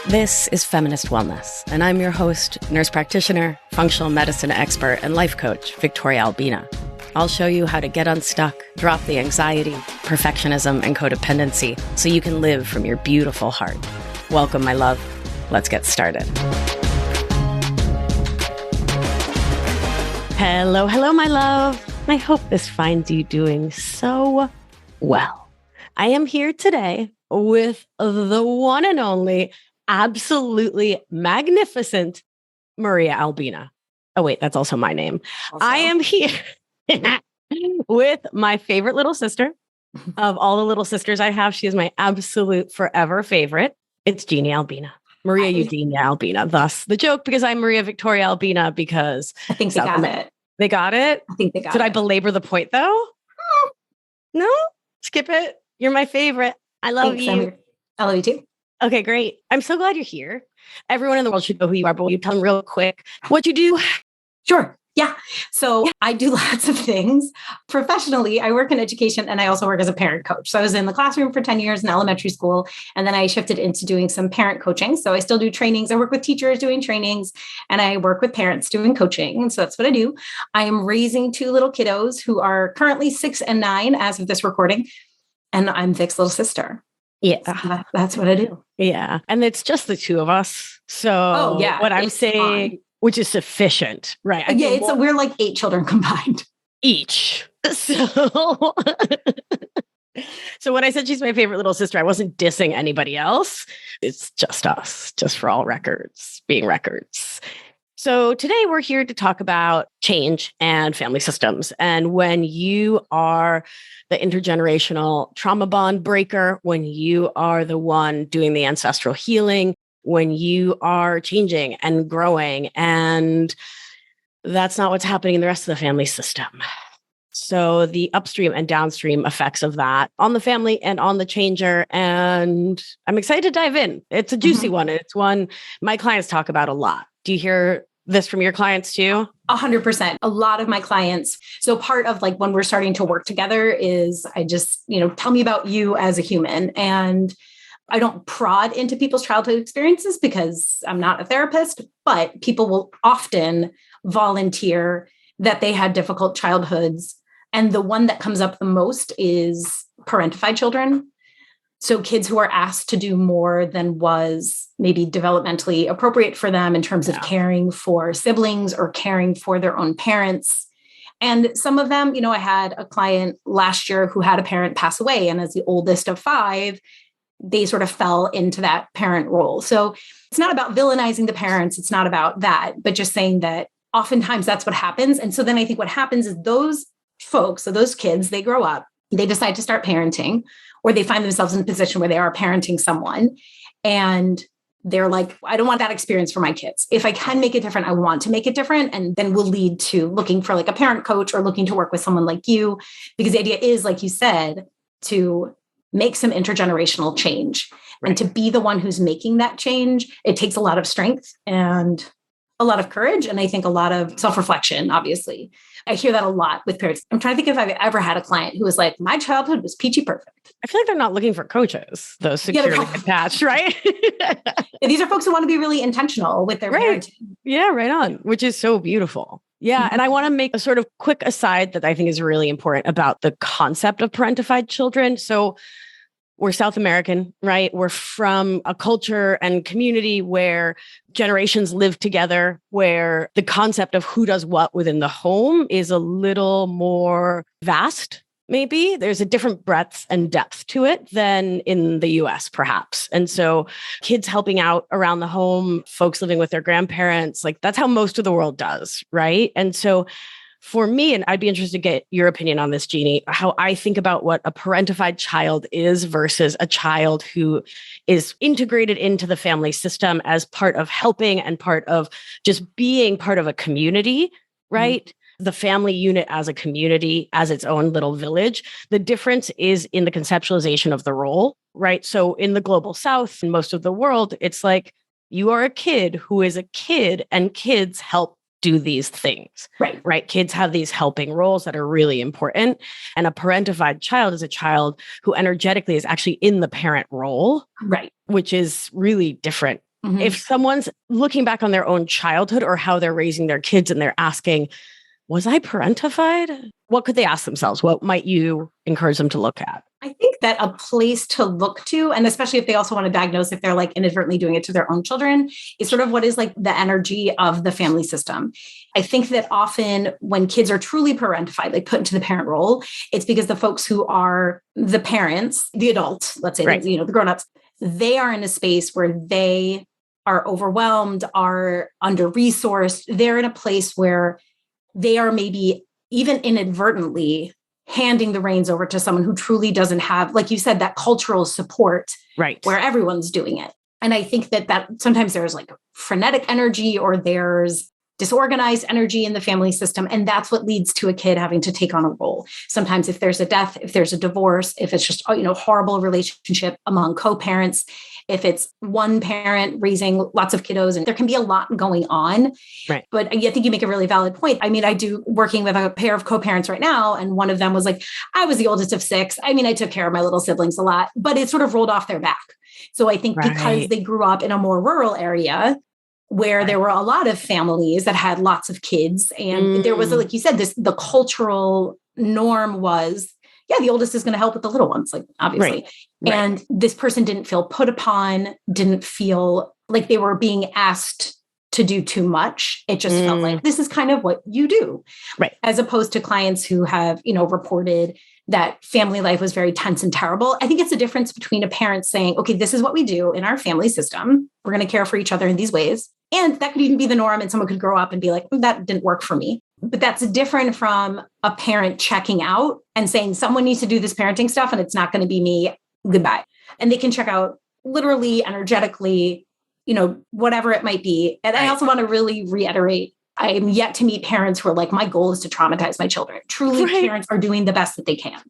This is Feminist Wellness, and I'm your host, nurse practitioner, functional medicine expert, and life coach, Victoria Albina. I'll show you how to get unstuck, drop the anxiety, perfectionism, and codependency so you can live from your beautiful heart. Welcome, my love. Let's get started. Hello, my love. I hope this finds you doing so well. I am here today with the one and only, absolutely magnificent Maria Albina. Oh, wait, that's also my name. Also. I am here with my favorite little sister of all the little sisters I have. She is my absolute forever favorite. It's Genie Albina. Maria Eugenia Albina. Thus the joke, because I'm Maria Victoria Albina, because I think they got it. They got it? I think they got it. Did I belabor the point though? No? Skip it. You're my favorite. I love you. I love you too. Okay, great. I'm so glad you're here. Everyone in the world should know who you are, but will you tell them real quick what you do? Sure. Yeah. So I do lots of things. Professionally, I work in education and I also work as a parent coach. So I was in the classroom for 10 years in elementary school, and then I shifted into doing some parent coaching. So I still do trainings. I work with teachers doing trainings, and I work with parents doing coaching. And so that's what I do. I am raising two little kiddos who are currently 6 and 9 as of this recording. And I'm Vic's little sister. Yeah. So that's what I do. Yeah. And it's just the two of us. So what I'm saying, fun. Which is sufficient, right? We're like 8 children combined. Each. So, so when I said she's my favorite little sister, I wasn't dissing anybody else. It's just us, just for all records, being records. So today we're here to talk about change and family systems. And when you are the intergenerational trauma bond breaker, when you are the one doing the ancestral healing, when you are changing and growing, and that's not what's happening in the rest of the family system. So the upstream and downstream effects of that on the family and on the changer. And I'm excited to dive in. It's a juicy one. It's one my clients talk about a lot. Do you hear this from your clients too? 100%. A lot of my clients. So part of like when we're starting to work together is I just, tell me about you as a human. And I don't prod into people's childhood experiences because I'm not a therapist, but people will often volunteer that they had difficult childhoods. And the one that comes up the most is parentified children. So kids who are asked to do more than was maybe developmentally appropriate for them in terms of caring for siblings or caring for their own parents. And some of them, I had a client last year who had a parent pass away. And as the oldest of 5, they sort of fell into that parent role. So it's not about villainizing the parents. It's not about that, but just saying that oftentimes that's what happens. And so then I think what happens is those folks, so those kids, they grow up, they decide to start parenting, or they find themselves in a position where they are parenting someone. And they're like, I don't want that experience for my kids. If I can make it different, I want to make it different. And then will lead to looking for like a parent coach or looking to work with someone like you, because the idea is, like you said, to make some intergenerational change. Right. And to be the one who's making that change, it takes a lot of strength and a lot of courage. And I think a lot of self-reflection, obviously. I hear that a lot with parents. I'm trying to think if I've ever had a client who was like, my childhood was peachy perfect. I feel like they're not looking for coaches, those securely attached, right? These are folks who want to be really intentional with their parenting. Yeah, right on, which is so beautiful. Yeah. And I want to make a sort of quick aside that I think is really important about the concept of parentified children. So we're South American, right? We're from a culture and community where generations live together, where the concept of who does what within the home is a little more vast. Maybe there's a different breadth and depth to it than in the US, perhaps. And so kids helping out around the home, folks living with their grandparents, like that's how most of the world does, right? And so for me, and I'd be interested to get your opinion on this, Genie, how I think about what a parentified child is versus a child who is integrated into the family system as part of helping and part of just being part of a community, right? Mm-hmm. The family unit as a community, as its own little village. The difference is in the conceptualization of the role, right? So in the global South and most of the world, it's like you are a kid who is a kid and kids help do these things, right? Kids have these helping roles that are really important. And a parentified child is a child who energetically is actually in the parent role, right? Which is really different If someone's looking back on their own childhood or how they're raising their kids and they're asking, was I parentified? What could they ask themselves? What might you encourage them to look at? I think that a place to look to, and especially if they also want to diagnose if they're like inadvertently doing it to their own children, is sort of what is like the energy of the family system. I think that often when kids are truly parentified, like put into the parent role, it's because the folks who are the parents, the adults, let's say, right, the grownups, they are in a space where they are overwhelmed, are under-resourced. They're in a place where they are maybe even inadvertently handing the reins over to someone who truly doesn't have, like you said, that cultural support, right, where everyone's doing it. And I think that sometimes there's like frenetic energy or there's disorganized energy in the family system. And that's what leads to a kid having to take on a role. Sometimes if there's a death, if there's a divorce, if it's just, horrible relationship among co-parents, if it's one parent raising lots of kiddos, and there can be a lot going on. Right. But I think you make a really valid point. I mean, I do working with a pair of co-parents right now. And one of them was like, I was the oldest of 6. I mean, I took care of my little siblings a lot, but it sort of rolled off their back. So I think because they grew up in a more rural area, where there were a lot of families that had lots of kids. And there was, like you said, the cultural norm was, the oldest is going to help with the little ones, like obviously. Right. And this person didn't feel put upon, didn't feel like they were being asked to do too much. It just felt like this is kind of what you do. Right. As opposed to clients who have, reported that family life was very tense and terrible. I think it's a difference between a parent saying, okay, this is what we do in our family system. We're going to care for each other in these ways. And that could even be the norm. And someone could grow up and be like, that didn't work for me. But that's different from a parent checking out and saying, someone needs to do this parenting stuff and it's not going to be me. Goodbye. And they can check out literally, energetically, whatever it might be. And I also want to really reiterate, I am yet to meet parents who are like, my goal is to traumatize my children. Truly, parents are doing the best that they can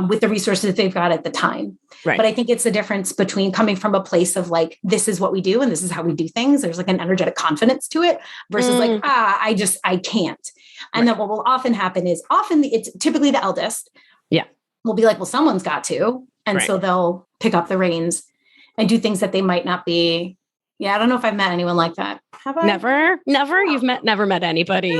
with the resources that they've got at the time. Right. But I think it's the difference between coming from a place of like, this is what we do and this is how we do things. There's like an energetic confidence to it versus like, I can't. And then what will often happen is it's typically the eldest. Yeah. Will be like, well, someone's got to. And so they'll pick up the reins and do things that they might not be. Yeah, I don't know if I've met anyone like that. Have I? Never. No. You've never met anybody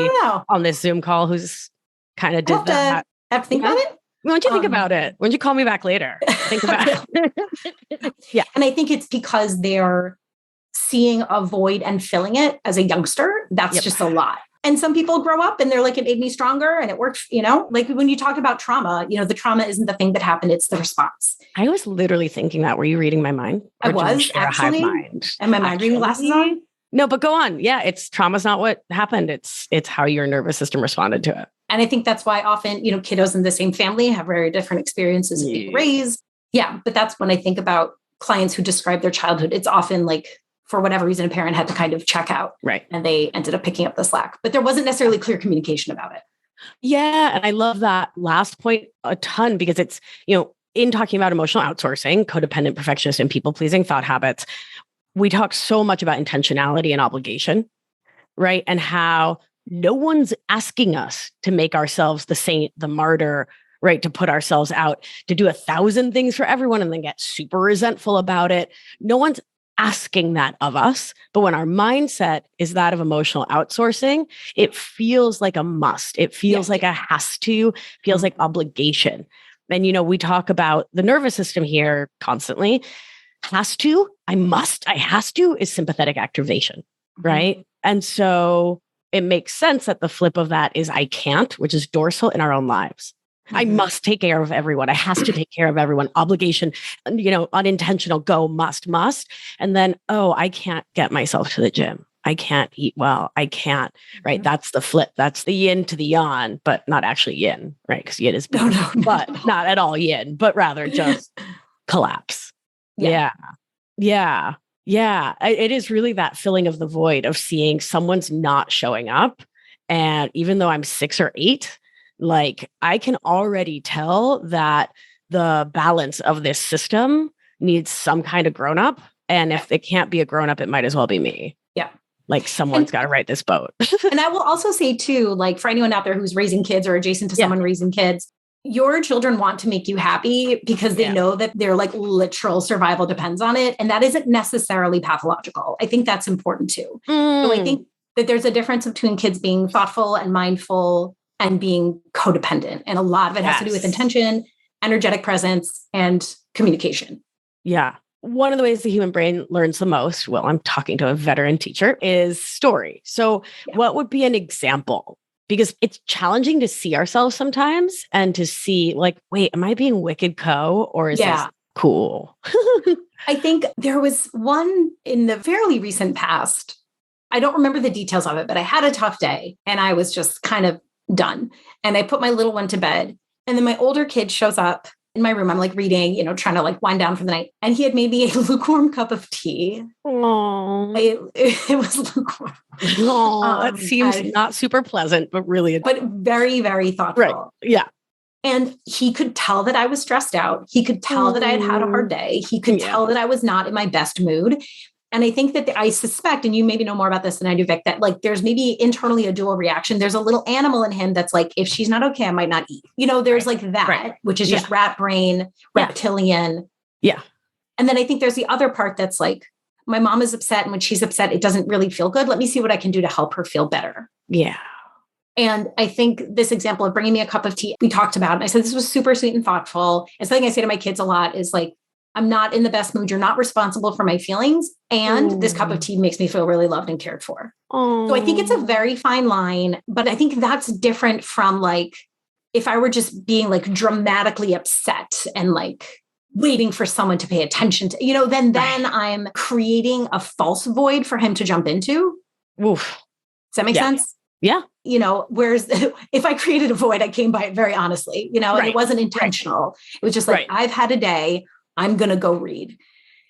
on this Zoom call who's kind of did that. I have to think about it. Why don't you think about it? Why don't you call me back later? Think about it. Yeah. And I think it's because they're seeing a void and filling it as a youngster. That's just a lot. And some people grow up and they're like, it made me stronger and it worked, like when you talk about trauma, the trauma isn't the thing that happened. It's the response. I was literally thinking that. Were you reading my mind? I was actually. And my mind reading glasses on? No, but go on. Yeah. Trauma's not what happened. It's how your nervous system responded to it. And I think that's why often, kiddos in the same family have very different experiences of being raised. Yeah. But that's when I think about clients who describe their childhood, it's often like, for whatever reason, a parent had to kind of check out. Right. And they ended up picking up the slack. But there wasn't necessarily clear communication about it. Yeah. And I love that last point a ton because it's, in talking about emotional outsourcing, codependent, perfectionist, and people-pleasing thought habits, we talk so much about intentionality and obligation, right? And how no one's asking us to make ourselves the saint, the martyr, right? To put ourselves out, to do 1,000 things for everyone and then get super resentful about it. No one's asking that of us. But when our mindset is that of emotional outsourcing, it feels like a must. It feels like a has to, feels like obligation. And, we talk about the nervous system here constantly. Has to, I must, I has to is sympathetic activation, right? And so it makes sense that the flip of that is I can't, which is dorsal in our own lives. I must take care of everyone. I has to take care of everyone. Obligation, unintentional, go, must. And then, I can't get myself to the gym. I can't eat well. I can't, right? That's the flip. That's the yin to the yang, but not actually yin, right? Because yin is, but not at all yin, but rather just collapse. Yeah. It is really that filling of the void of seeing someone's not showing up. And even though I'm 6 or 8, like I can already tell that the balance of this system needs some kind of grown up. And if it can't be a grown up, it might as well be me. Yeah. Like someone's got to write this boat. And I will also say too, like for anyone out there who's raising kids or adjacent to someone raising kids, your children want to make you happy because they know that their like literal survival depends on it. And that isn't necessarily pathological. I think that's important too. So I think that there's a difference between kids being thoughtful and mindful and being codependent. And a lot of it has to do with intention, energetic presence, and communication. Yeah. One of the ways the human brain learns the most, well, I'm talking to a veteran teacher, is story. So what would be an example? Because it's challenging to see ourselves sometimes and to see like, wait, am I being wicked or is this cool? I think there was one in the fairly recent past. I don't remember the details of it, but I had a tough day and I was just kind of done. And I put my little one to bed. And then my older kid shows up in my room. I'm like reading, trying to like wind down for the night. And he had made me a lukewarm cup of tea. It was lukewarm. That seems not super pleasant, but really. But very, very thoughtful. Right. Yeah. And he could tell that I was stressed out. He could tell that I had a hard day. He could tell that I was not in my best mood. And I think that I suspect, and you maybe know more about this than I do, Vic, that like there's maybe internally a dual reaction. There's a little animal in him that's like, if she's not okay, I might not eat. There's like that, which is just rat brain, reptilian. Yeah. And then I think there's the other part that's like, my mom is upset. And when she's upset, it doesn't really feel good. Let me see what I can do to help her feel better. Yeah. And I think this example of bringing me a cup of tea, we talked about, and I said, this was super sweet and thoughtful. And something I say to my kids a lot is like, I'm not in the best mood. You're not responsible for my feelings. And this cup of tea makes me feel really loved and cared for. So I think it's a very fine line, but I think that's different from like, if I were just being like dramatically upset and like waiting for someone to pay attention to, then I'm creating a false void for him to jump into. Oof. Does that make sense? Yeah. Whereas if I created a void, I came by it very honestly, and it wasn't intentional. It was just like, I've had a day. I'm going to go read.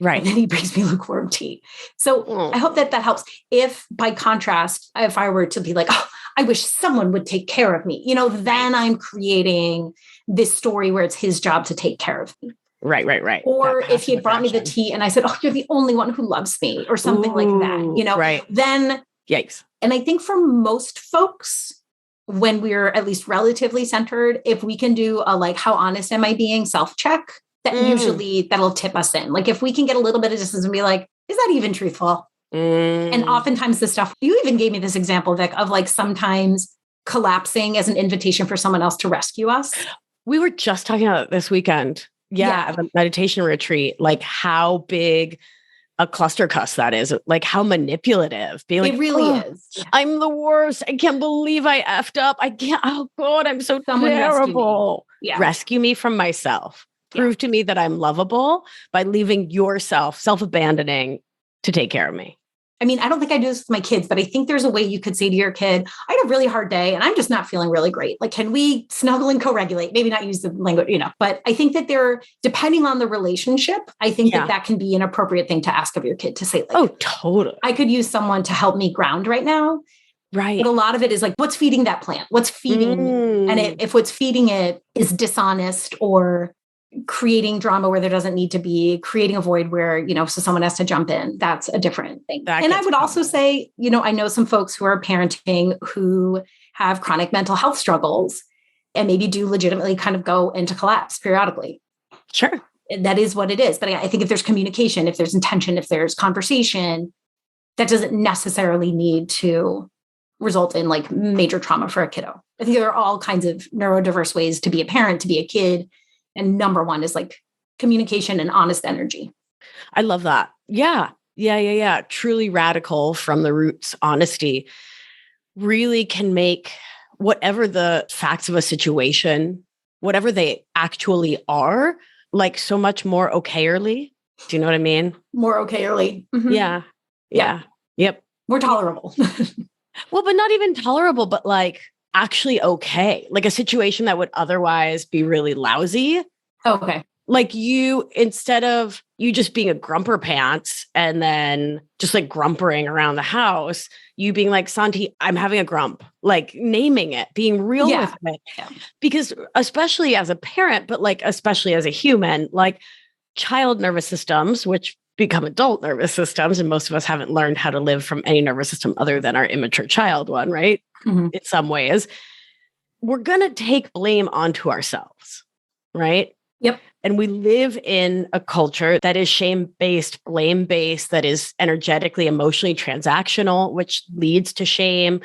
Right. And then he brings me lukewarm tea. So I hope that helps. If by contrast, if I were to be like, oh, I wish someone would take care of me, then I'm creating this story where it's his job to take care of me. Right. Or if he had brought me the tea and I said, oh, you're the only one who loves me or something like that, then. Yikes. And I think for most folks, when we're at least relatively centered, if we can do a like, how honest am I being self-check? That usually that'll tip us in. Like if we can get a little bit of distance and be like, is that even truthful? And oftentimes the stuff, you even gave me this example, Vic, of like sometimes collapsing as an invitation for someone else to rescue us. We were just talking about it this weekend. Yeah. The meditation retreat, like how big a cluster cuss that is, like how manipulative. Being like, it really is. I'm the worst. I can't believe I effed up. I can't. Oh God, I'm so terrible. Rescue me from myself. Prove to me that I'm lovable by leaving yourself, self-abandoning to take care of me. I mean, I don't think I do this with my kids, but I think there's a way you could say to your kid, I had a really hard day and I'm just not feeling really great. Like, can we snuggle and co-regulate? Maybe not use the language, but I think that depending on the relationship, I think that can be an appropriate thing to ask of your kid to say, like, oh, totally. I could use someone to help me ground right now. Right. But a lot of it is like, what's feeding that plant? What's feeding? And if what's feeding it is dishonest or creating drama where there doesn't need to be, creating a void where, so someone has to jump in, that's a different thing. And I would also say, I know some folks who are parenting who have chronic mental health struggles and maybe do legitimately kind of go into collapse periodically. Sure. That is what it is. But I think if there's communication, if there's intention, if there's conversation, that doesn't necessarily need to result in like major trauma for a kiddo. I think there are all kinds of neurodiverse ways to be a parent, to be a kid. And number one is like communication and honest energy. I love that. Yeah. Truly radical from the roots. Honesty really can make whatever the facts of a situation, whatever they actually are, like so much more okayerly. Do you know what I mean? More okayerly. Mm-hmm. Yeah. Yep. More tolerable. Well, but not even tolerable, but like actually okay. Like a situation that would otherwise be really lousy. Okay. Like instead of you just being a grumper pants and then just like grumpering around the house, you being like, Santi, I'm having a grump, like naming it, being real with it. Yeah. Because especially as a parent, but like, especially as a human, like child nervous systems, which become adult nervous systems. And most of us haven't learned how to live from any nervous system other than our immature child one, right? Mm-hmm. In some ways, we're going to take blame onto ourselves, right? Yep. And we live in a culture that is shame-based, blame-based, that is energetically, emotionally transactional, which leads to shame,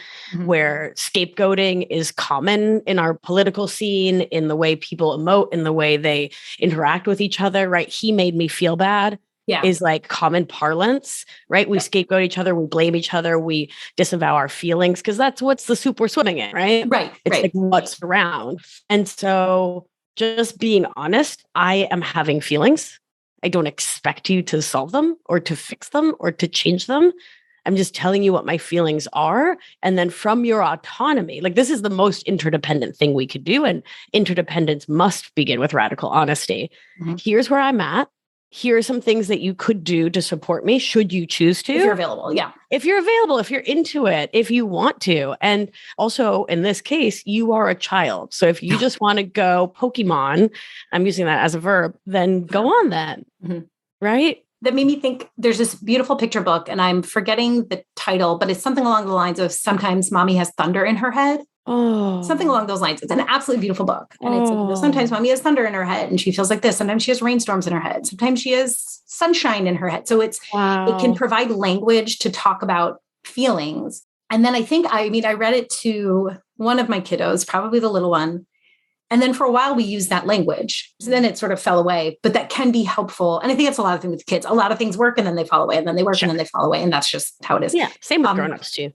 where scapegoating is common in our political scene, in the way people emote, in the way they interact with each other, right? He made me feel bad. Is like common parlance, right? We scapegoat each other, we blame each other, we disavow our feelings, because that's what's the soup we're swimming in, right? Right. It's like what's around. And so just being honest, I am having feelings. I don't expect you to solve them or to fix them or to change them. I'm just telling you what my feelings are. And then from your autonomy, like this is the most interdependent thing we could do. And interdependence must begin with radical honesty. Here's where I'm at. Here are some things that you could do to support me, should you choose to. If you're available, yeah. If you're available, if you're into it, if you want to. And also, in this case, you are a child. So if you just want to go Pokemon, I'm using that as a verb, then go on then, right? That made me think there's this beautiful picture book, and I'm forgetting the title, but it's something along the lines of Sometimes Mommy Has Thunder in Her Head. Oh, something along those lines. It's an absolutely beautiful book. And it's like, sometimes Mommy has thunder in her head and she feels like this. Sometimes she has rainstorms in her head. Sometimes she has sunshine in her head. So it can provide language to talk about feelings. And then I read it to one of my kiddos, probably the little one. And then for a while we used that language. So then it sort of fell away, but that can be helpful. And I think it's a lot of things with kids. A lot of things work and then they fall away, and then they work and then they fall away. And that's just how it is. Yeah. Same with grown-ups too.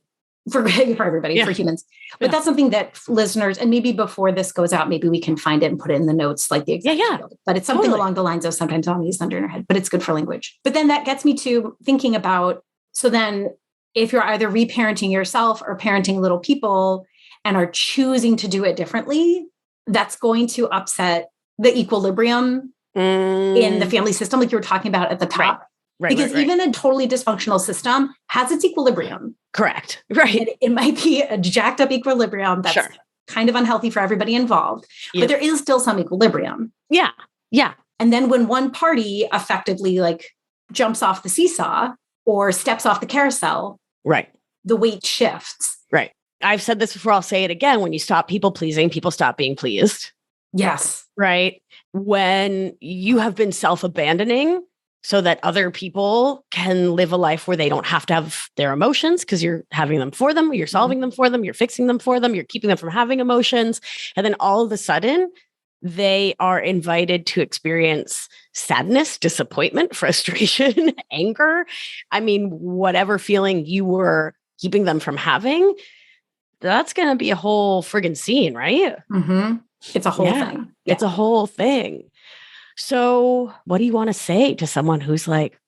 For everybody, for humans. But that's something that listeners, and maybe before this goes out, maybe we can find it and put it in the notes, like the exact title. But it's something along the lines of Sometimes Mommy is thunder in her head, but it's good for language. But then that gets me to thinking about, so then if you're either reparenting yourself or parenting little people and are choosing to do it differently, that's going to upset the equilibrium in the family system, like you were talking about at the top. Right, because even a totally dysfunctional system has its equilibrium. Correct. Right. And it might be a jacked up equilibrium that's kind of unhealthy for everybody involved, but there is still some equilibrium. Yeah. Yeah. And then when one party effectively like jumps off the seesaw or steps off the carousel, the weight shifts. Right. I've said this before, I'll say it again. When you stop people pleasing, people stop being pleased. Yes. Right. When you have been self-abandoning so that other people can live a life where they don't have to have their emotions because you're having them for them, you're solving them for them, you're fixing them for them, you're keeping them from having emotions. And then all of a sudden, they are invited to experience sadness, disappointment, frustration, anger. I mean, whatever feeling you were keeping them from having, that's going to be a whole friggin' scene, right? It's a whole thing. Yeah. It's a whole thing. So what do you want to say to someone who's like,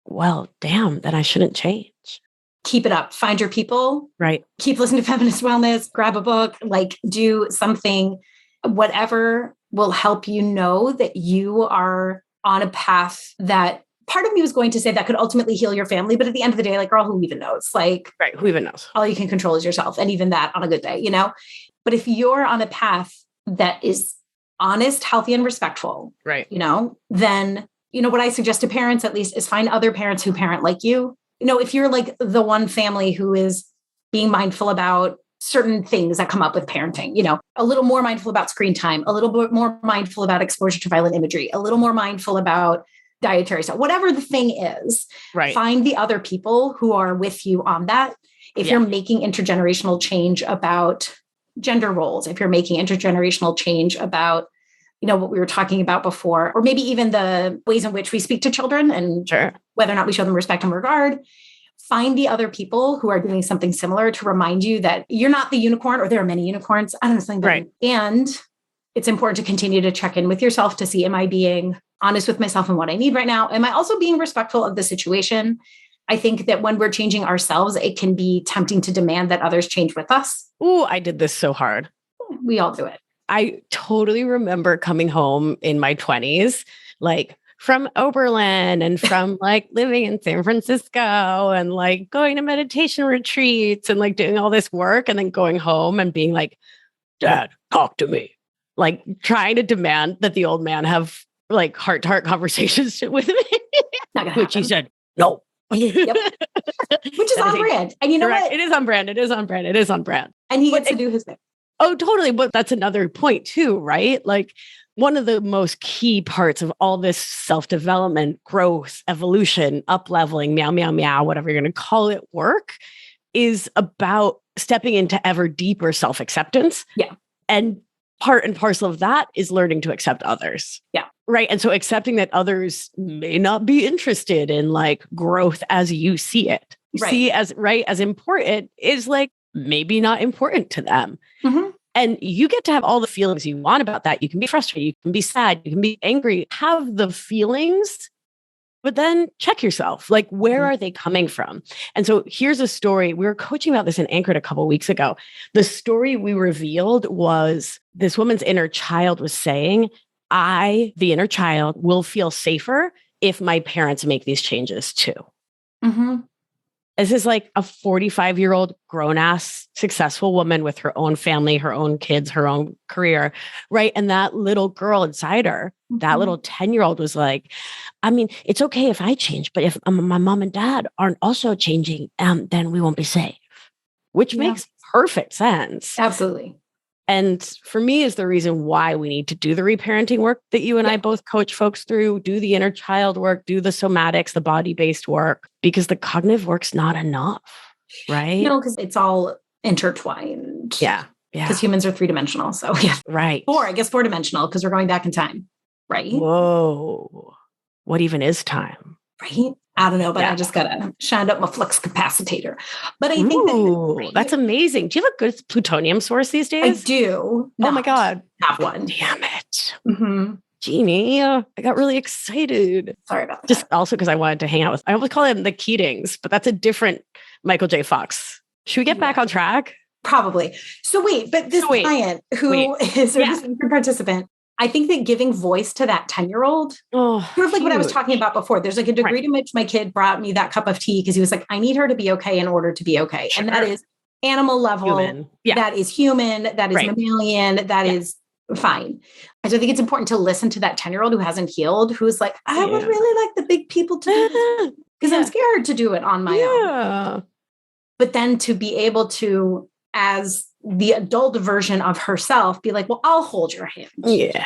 well, damn, then I shouldn't change? Keep it up. Find your people. Right. Keep listening to Feminist Wellness. Grab a book. Like do something, whatever will help you know that you are on a path that part of me was going to say that could ultimately heal your family. But at the end of the day, like, girl, who even knows? Like, right. Who even knows? All you can control is yourself. And even that on a good day, you know? But if you're on a path that is honest, healthy, and respectful, right? You know, then, you know, what I suggest to parents at least is find other parents who parent like you. You know, if you're like the one family who is being mindful about certain things that come up with parenting, you know, a little more mindful about screen time, a little bit more mindful about exposure to violent imagery, a little more mindful about dietary stuff, whatever the thing is, find the other people who are with you on that. If you're making intergenerational change about gender roles, if you're making intergenerational change about, you know, what we were talking about before, or maybe even the ways in which we speak to children and whether or not we show them respect and regard, find the other people who are doing something similar to remind you that you're not the unicorn, or there are many unicorns. I don't know, something and it's important to continue to check in with yourself to see, am I being honest with myself and what I need right now? Am I also being respectful of the situation? I think that when we're changing ourselves, it can be tempting to demand that others change with us. Ooh, I did this so hard. We all do it. I totally remember coming home in my 20s, like from Oberlin and from like living in San Francisco and like going to meditation retreats and like doing all this work and then going home and being like, Dad, talk to me. Like trying to demand that the old man have like heart-to-heart conversations with me. Not gonna Which he said, no. Which is on brand. And you know what? It is on brand. It is on brand. It is on brand. And he gets to do his thing. Oh, totally. But that's another point too, right? Like one of the most key parts of all this self-development, growth, evolution, up-leveling, meow, meow, meow, whatever you're going to call it, work is about stepping into ever deeper self-acceptance. Yeah. And part and parcel of that is learning to accept others. Yeah. Right. And so accepting that others may not be interested in like growth as you see it. See as important is like maybe not important to them. Mm-hmm. And you get to have all the feelings you want about that. You can be frustrated, you can be sad, you can be angry, have the feelings, but then check yourself. Like, where are they coming from? And so here's a story. We were coaching about this in Anchored a couple of weeks ago. The story we revealed was this woman's inner child was saying, I, the inner child, will feel safer if my parents make these changes too. Mm-hmm. This is like a 45-year-old grown-ass successful woman with her own family, her own kids, her own career, right? And that little girl inside her, that little 10-year-old was like, I mean, it's okay if I change, but if my mom and dad aren't also changing, then we won't be safe, which makes perfect sense. Absolutely. And for me is the reason why we need to do the reparenting work that you and I both coach folks through, do the inner child work, do the somatics, the body-based work, because the cognitive work's not enough, right? No, because it's all intertwined. Yeah. Because humans are 3-dimensional. So yeah. Right. 4-dimensional because we're going back in time. Right. Whoa. What even is time? Right. I don't know, but I just got to shine up my flux capacitor. But I think that's amazing. Do you have a good plutonium source these days? I do. Oh my God. Have one. Damn it. Mm-hmm. Genie, I got really excited. Sorry about that. Just also because I wanted to hang out with, I always call him the Keatings, but that's a different Michael J. Fox. Should we get back on track? Probably. So wait, but this client who is this participant, I think that giving voice to that 10-year-old, sort of like what I was talking about before, there's like a degree to which my kid brought me that cup of tea because he was like, I need her to be okay in order to be okay. Sure. And that is animal level, that is human, that is mammalian, that is fine. And so I think it's important to listen to that 10-year-old who hasn't healed, who's like, I would really like the big people to do this because I'm scared to do it on my own. But then to be able to, as the adult version of herself, be like, well, I'll hold your hand. Yeah.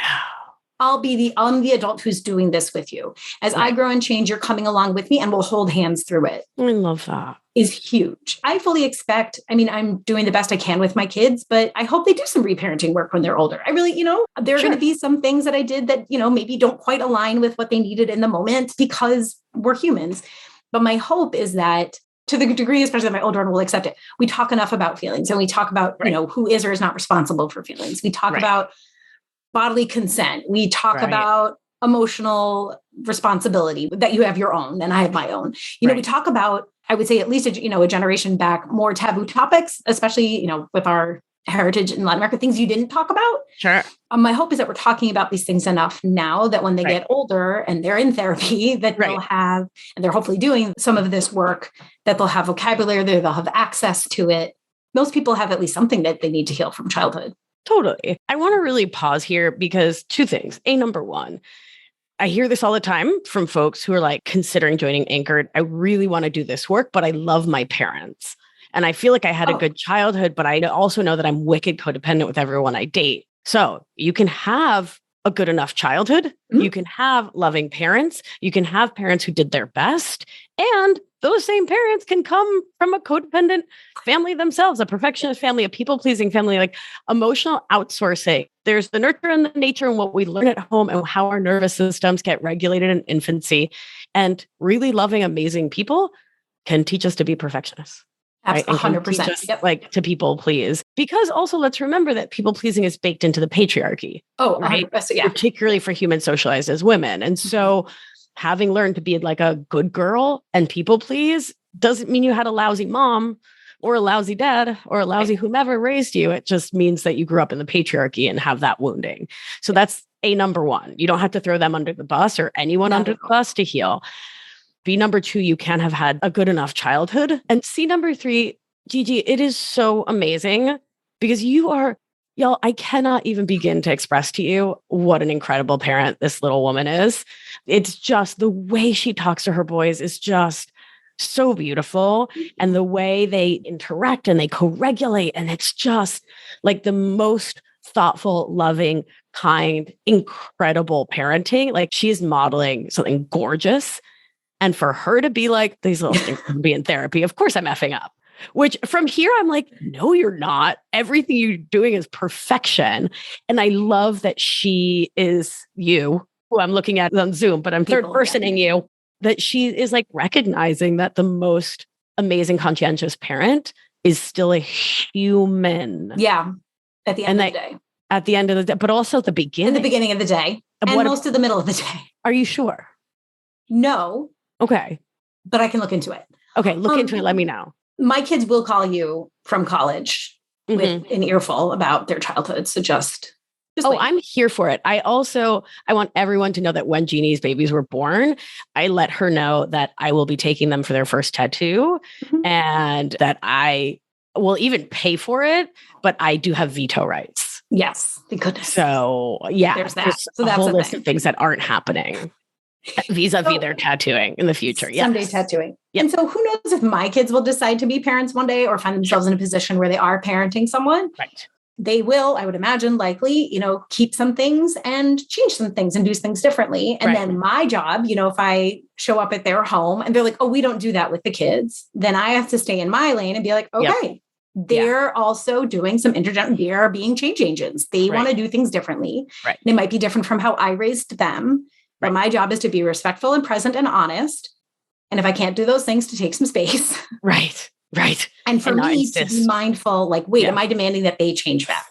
I'm the adult who's doing this with you. As I grow and change, you're coming along with me and we'll hold hands through it. I love that. Is huge. I fully expect, I'm doing the best I can with my kids, but I hope they do some reparenting work when they're older. I really, there are going to be some things that I did that, maybe don't quite align with what they needed in the moment because we're humans. But my hope is that to the degree, especially that my older one will accept it, we talk enough about feelings and we talk about, who is or is not responsible for feelings. We talk about bodily consent. We talk about emotional responsibility, that you have your own and I have my own. We talk about, I would say at least, a generation back, more taboo topics, especially, with our heritage in Latin America, things you didn't talk about. Sure. My hope is that we're talking about these things enough now that when they get older and they're in therapy, that they'll have, and they're hopefully doing some of this work, that they'll have vocabulary there, they'll have access to it. Most people have at least something that they need to heal from childhood. Totally. I want to really pause here because two things. Number one, I hear this all the time from folks who are like considering joining Anchored. I really want to do this work, but I love my parents. And I feel like I had a good childhood, but I also know that I'm wicked codependent with everyone I date. So you can have a good enough childhood. Mm-hmm. You can have loving parents. You can have parents who did their best. And those same parents can come from a codependent family themselves, a perfectionist family, a people-pleasing family, like emotional outsourcing. There's the nurture and the nature and what we learn at home and how our nervous systems get regulated in infancy. And really loving, amazing people can teach us to be perfectionists. Absolutely, 100%. Like to people please. Because also let's remember that people pleasing is baked into the patriarchy. Oh, right. Particularly for humans socialized as women. And so having learned to be like a good girl and people please doesn't mean you had a lousy mom or a lousy dad or a lousy whomever raised you. It just means that you grew up in the patriarchy and have that wounding. So that's number one. You don't have to throw them under the bus or anyone under the bus to heal. B, number two, you can have had a good enough childhood. And C, number three, Gigi, it is so amazing because you are, y'all, I cannot even begin to express to you what an incredible parent this little woman is. It's just the way she talks to her boys is just so beautiful. And the way they interact and they co-regulate. And it's just like the most thoughtful, loving, kind, incredible parenting. Like she's modeling something gorgeous. And for her to be like, these little things can be in therapy, of course I'm effing up. Which from here, I'm like, no, you're not. Everything you're doing is perfection. And I love that she is you, who I'm looking at on Zoom, but I'm third personing you, that she is like recognizing that the most amazing, conscientious parent is still a human. Yeah. At the end of the day. At the end of the day, but also the beginning. In the beginning of the day. And most of the middle of the day. Are you sure? No. Okay. But I can look into it. Okay. Look into it. Let me know. My kids will call you from college with an earful about their childhood. So just wait. I'm here for it. I want everyone to know that when Genie's babies were born, I let her know that I will be taking them for their first tattoo and that I will even pay for it, but I do have veto rights. Yes. Thank goodness. So yeah, there's that. So a that's whole list of things that aren't happening vis-a-vis their tattooing in the future. Yes. Someday tattooing. Yep. And so who knows if my kids will decide to be parents one day or find themselves in a position where they are parenting someone. Right. They will, I would imagine, likely, keep some things and change some things and do things differently. And then my job, if I show up at their home and they're like, oh, we don't do that with the kids, then I have to stay in my lane and be like, okay, they're also doing some they are being change agents. They want to do things differently. Right. They might be different from how I raised them. But my job is to be respectful and present and honest. And if I can't do those things, to take some space. Right. And for me to be mindful, like, wait, am I demanding that they change back?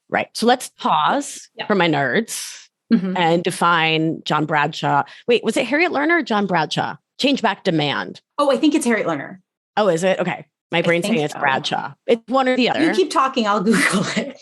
Right. So let's pause for my nerds and define John Bradshaw. Wait, was it Harriet Lerner or John Bradshaw? Change back demand. Oh, I think it's Harriet Lerner. Oh, is it? Okay. My brain's saying it's Bradshaw. It's one or the other. You keep talking. I'll Google it.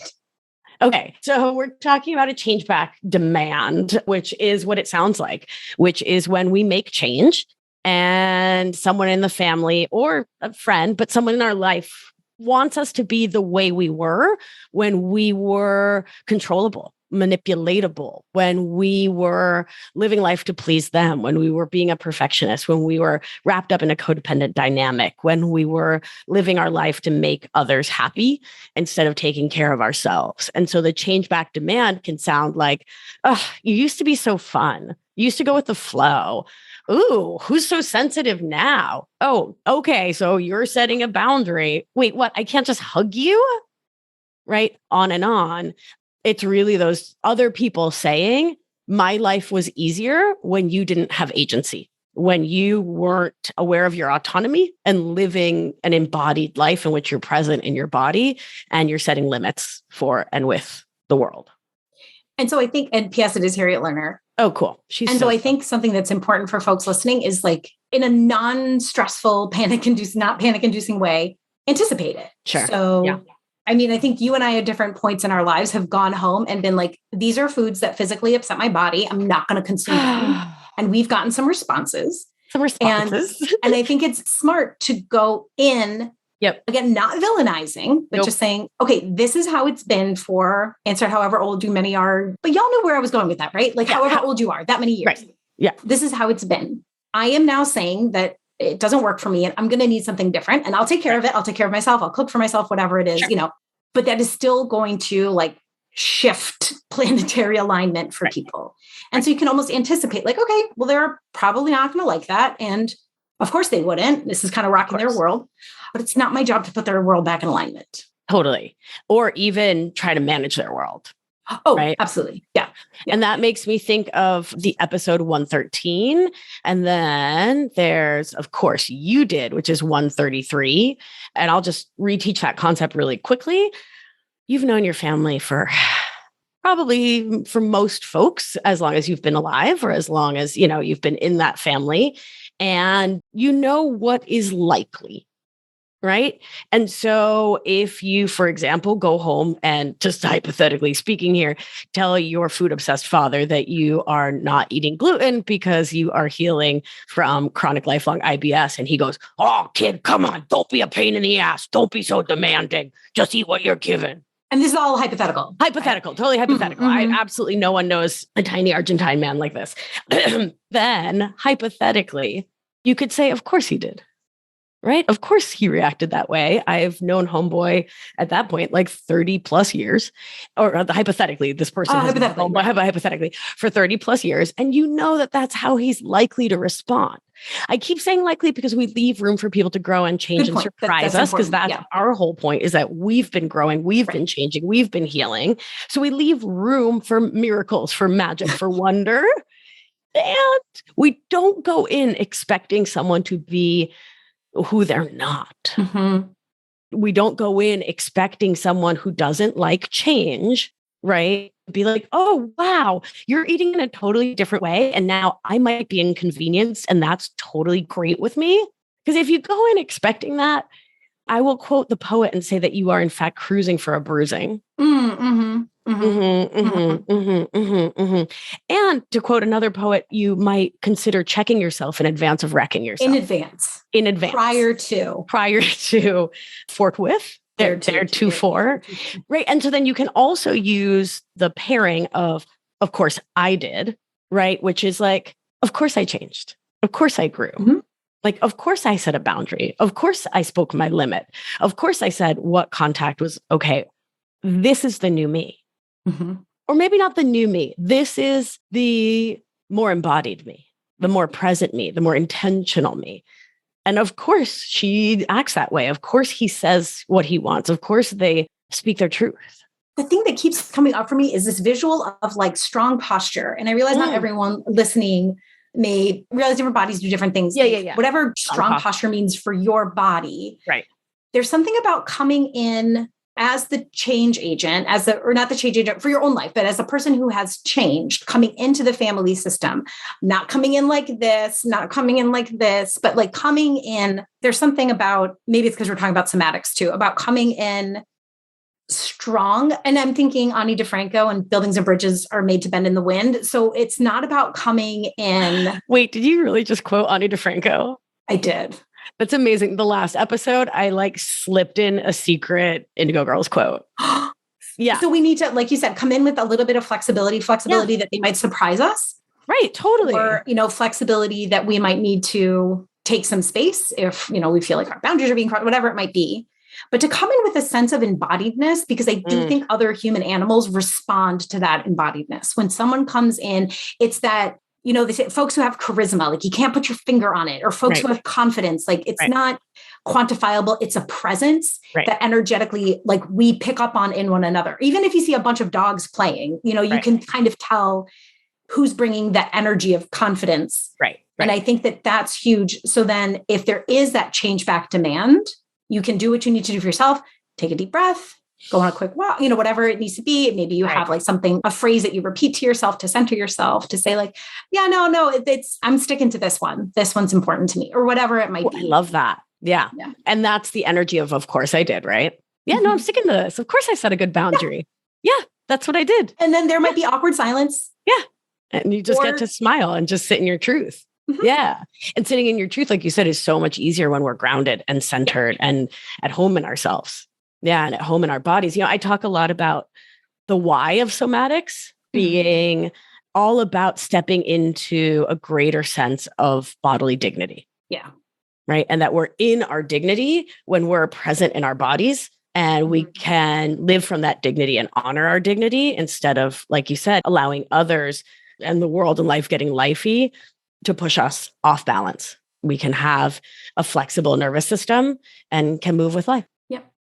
Okay, so we're talking about a change back demand, which is what it sounds like, which is when we make change and someone in the family or a friend, but someone in our life wants us to be the way we were when we were controllable, manipulatable, when we were living life to please them, when we were being a perfectionist, when we were wrapped up in a codependent dynamic, when we were living our life to make others happy instead of taking care of ourselves. And so the change back demand can sound like, oh, you used to be so fun. You used to go with the flow. Ooh, who's so sensitive now? Oh, okay. So you're setting a boundary. Wait, what? I can't just hug you? Right? On and on. It's really those other people saying, my life was easier when you didn't have agency, when you weren't aware of your autonomy and living an embodied life in which you're present in your body and you're setting limits for and with the world. And so I think, and P.S. it is Harriet Lerner. Oh, cool. So I think something that's important for folks listening is like in a non-stressful, not panic-inducing way, anticipate it. Sure. So, I mean, I think you and I at different points in our lives have gone home and been like, these are foods that physically upset my body. I'm not going to consume them. And we've gotten some responses. And I think it's smart to go in, again, not villainizing, but just saying, okay, this is how it's been for, answer however old you many are. But y'all know where I was going with that, right? Like however old you are, that many years. Right. Yeah. This is how it's been. I am now saying that it doesn't work for me and I'm going to need something different and I'll take care of it. I'll take care of myself. I'll cook for myself, whatever it is, but that is still going to like shift planetary alignment for people. And so you can almost anticipate like, okay, well, they're probably not going to like that. And of course they wouldn't. This is kind of rocking their world, but it's not my job to put their world back in alignment. Totally. Or even try to manage their world. Oh, right? Absolutely. Yeah. And that makes me think of the episode 113. And then there's, of course, You Did, which is 133. And I'll just reteach that concept really quickly. You've known your family for probably for most folks, as long as you've been alive or as long as, you've been in that family and you know what is likely. Right. And so if you, for example, go home and just hypothetically speaking here, tell your food obsessed father that you are not eating gluten because you are healing from chronic lifelong IBS. And he goes, oh, kid, come on. Don't be a pain in the ass. Don't be so demanding. Just eat what you're given. And this is all hypothetical. Hypothetical, right? Totally hypothetical. Absolutely no one knows a tiny Argentine man like this. Then hypothetically, you could say, of course he did. right? Of course he reacted that way. I've known homeboy at that point, like 30 plus years, or hypothetically, this person has known homeboy, hypothetically for 30 plus years. And you know that that's how he's likely to respond. I keep saying likely because we leave room for people to grow and change and surprise us, because that's our whole point, is that we've been growing, we've been changing, we've been healing. So we leave room for miracles, for magic, for wonder. And we don't go in expecting someone to be who they're not. Mm-hmm. We don't go in expecting someone who doesn't like change, right? Be like, oh, wow, you're eating in a totally different way. And now I might be inconvenienced, and that's totally great with me. Because if you go in expecting that, I will quote the poet and say that you are in fact cruising for a bruising. Mm-hmm. And to quote another poet, you might consider checking yourself in advance of wrecking yourself. In advance. Prior to forthwith. Theretofore. Right. And so then you can also use the pairing of course I did, right? Which is like, of course I changed. Of course I grew. Mm-hmm. Like, of course I set a boundary. Of course I spoke my limit. Of course I said what contact was okay. This is the new me. Mm-hmm. Or maybe not the new me. This is the more embodied me, the more present me, the more intentional me. And of course, she acts that way. Of course, he says what he wants. Of course, they speak their truth. The thing that keeps coming up for me is this visual of like strong posture. And I realize not everyone listening may realize different bodies do different things. Yeah. Whatever strong posture means for your body. Right. There's something about coming in as the change agent, or not the change agent for your own life, but as a person who has changed, coming into the family system, not coming in like this, not coming in like this, but like coming in, there's something about, maybe it's because we're talking about somatics too, about coming in strong. And I'm thinking Ani DeFranco and Buildings and Bridges are made to bend in the wind. So it's not about coming in. Wait, did you really just quote Ani DeFranco? I did. That's amazing. The last episode, I like slipped in a secret Indigo Girls quote. Yeah. So we need to, like you said, come in with a little bit of flexibility that they might surprise us. Right. Totally. Or, flexibility that we might need to take some space if, we feel like our boundaries are being crossed, whatever it might be. But to come in with a sense of embodiedness, because I do think other human animals respond to that embodiedness. When someone comes in, it's that, they say folks who have charisma, like you can't put your finger on it, or folks who have confidence, like it's not quantifiable. It's a presence that energetically, like we pick up on in one another. Even if you see a bunch of dogs playing, you can kind of tell who's bringing that energy of confidence. Right. And I think that that's huge. So then if there is that change back demand, you can do what you need to do for yourself. Take a deep breath. Go on a quick walk, whatever it needs to be. Maybe you have like a phrase that you repeat to yourself to center yourself, to say like, I'm sticking to this one. This one's important to me, or whatever it might be. I love that. Yeah. And that's the energy of course I did, right? Yeah, no, I'm sticking to this. Of course I set a good boundary. Yeah, that's what I did. And then there might be awkward silence. Yeah. And you just get to smile and just sit in your truth. Mm-hmm. Yeah. And sitting in your truth, like you said, is so much easier when we're grounded and centered and at home in ourselves. Yeah. And at home in our bodies. I talk a lot about the why of somatics being all about stepping into a greater sense of bodily dignity. Yeah. Right. And that we're in our dignity when we're present in our bodies, and we can live from that dignity and honor our dignity instead of, like you said, allowing others and the world and life getting lifey to push us off balance. We can have a flexible nervous system and can move with life.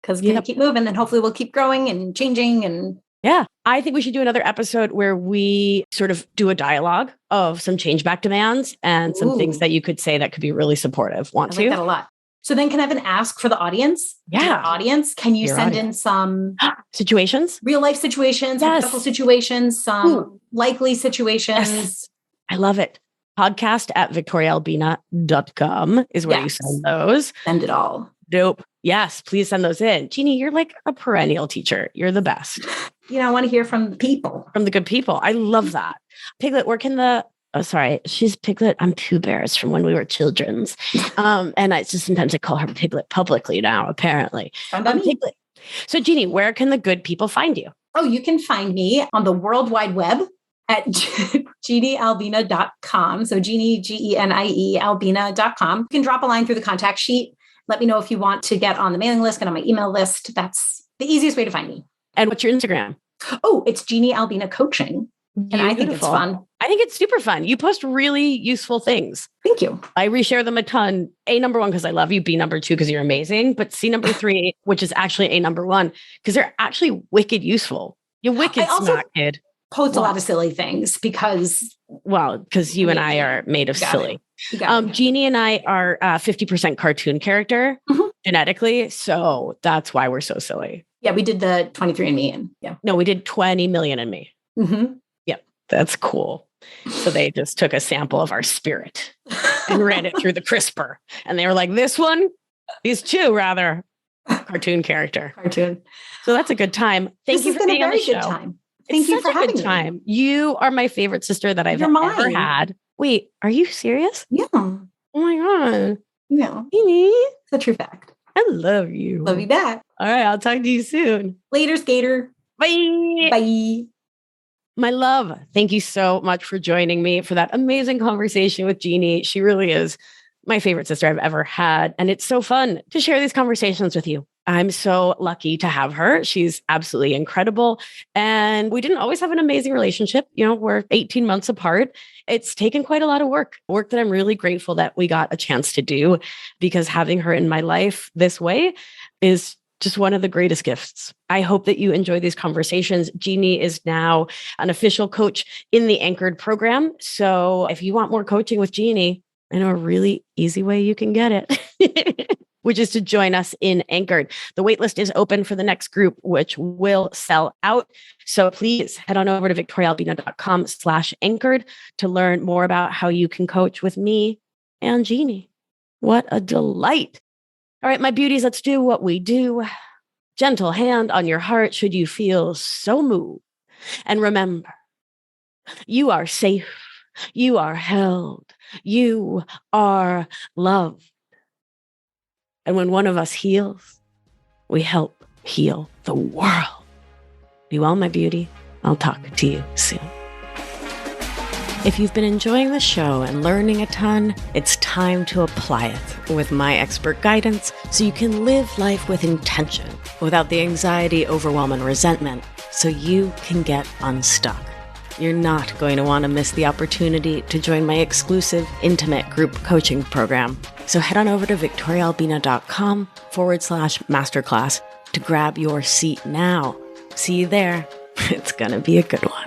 Because we're going to keep moving, and hopefully we'll keep growing and changing. And yeah, I think we should do another episode where we sort of do a dialogue of some change back demands and some things that you could say that could be really supportive. I like that a lot. So then can I have an ask for the audience? Yeah. Our audience, can you send in some situations, real life situations, hypothetical situations, some likely situations? Yes. I love it. podcast@victoriaalbina.com is where you send those. Send it all. Dope. Yes, please send those in. Jeannie, you're like a perennial teacher. You're the best. I want to hear from the people. From the good people. I love that. Piglet, where can she's Piglet. I'm Pooh Bears from when we were children's. And I just sometimes I call her Piglet publicly now, apparently. Piglet. So Jeannie, where can the good people find you? Oh, you can find me on the World Wide Web at geniealbina.com. So Genie, Genie, Albina.com. You can drop a line through the contact sheet. let me know if you want to get on the mailing list, get on my email list. That's the easiest way to find me. And what's your Instagram? Oh, it's Genie Albina Coaching. Beautiful. And I think it's fun. I think it's super fun. You post really useful things. Thank you. I reshare them a ton. A, number one, because I love you. B, number two, because you're amazing. But C, number three, which is actually A, number one, because they're actually wicked useful. You're wicked smart kid. Post a lot of silly things because you and I are made of silly. Genie and I are 50% cartoon character genetically. So that's why we're so silly. Yeah, we did the 23andMe and No, we did 20 million in me. Yep. That's cool. So they just took a sample of our spirit and ran it through the CRISPR. And they were like, these two rather cartoon character. Cartoon. So that's a good time. Thank you for being on the show. Good time. Thank you for having me. You are my favorite sister that I've ever had. Wait, are you serious? Yeah. Oh my God. Yeah. It's a true fact. I love you. Love you back. All right. I'll talk to you soon. Later, skater. Bye. Bye. My love, thank you so much for joining me for that amazing conversation with Genie. She really is my favorite sister I've ever had. And it's so fun to share these conversations with you. I'm so lucky to have her. She's absolutely incredible. And we didn't always have an amazing relationship. We're 18 months apart. It's taken quite a lot of work that I'm really grateful that we got a chance to do, because having her in my life this way is just one of the greatest gifts. I hope that you enjoy these conversations. Genie is now an official coach in the Anchored program. So if you want more coaching with Genie, I know a really easy way you can get it, which is to join us in Anchored. The waitlist is open for the next group, which will sell out. So please head on over to victoriaalbina.com/anchored to learn more about how you can coach with me and Genie. What a delight. All right, my beauties, let's do what we do. Gentle hand on your heart should you feel so moved. And remember, you are safe. You are held. You are loved. And when one of us heals, we help heal the world. Be well, my beauty. I'll talk to you soon. If you've been enjoying the show and learning a ton, it's time to apply it with my expert guidance so you can live life with intention without the anxiety, overwhelm, and resentment, so you can get unstuck. You're not going to want to miss the opportunity to join my exclusive intimate group coaching program. So head on over to victoriaalbina.com/masterclass to grab your seat now. See you there. It's going to be a good one.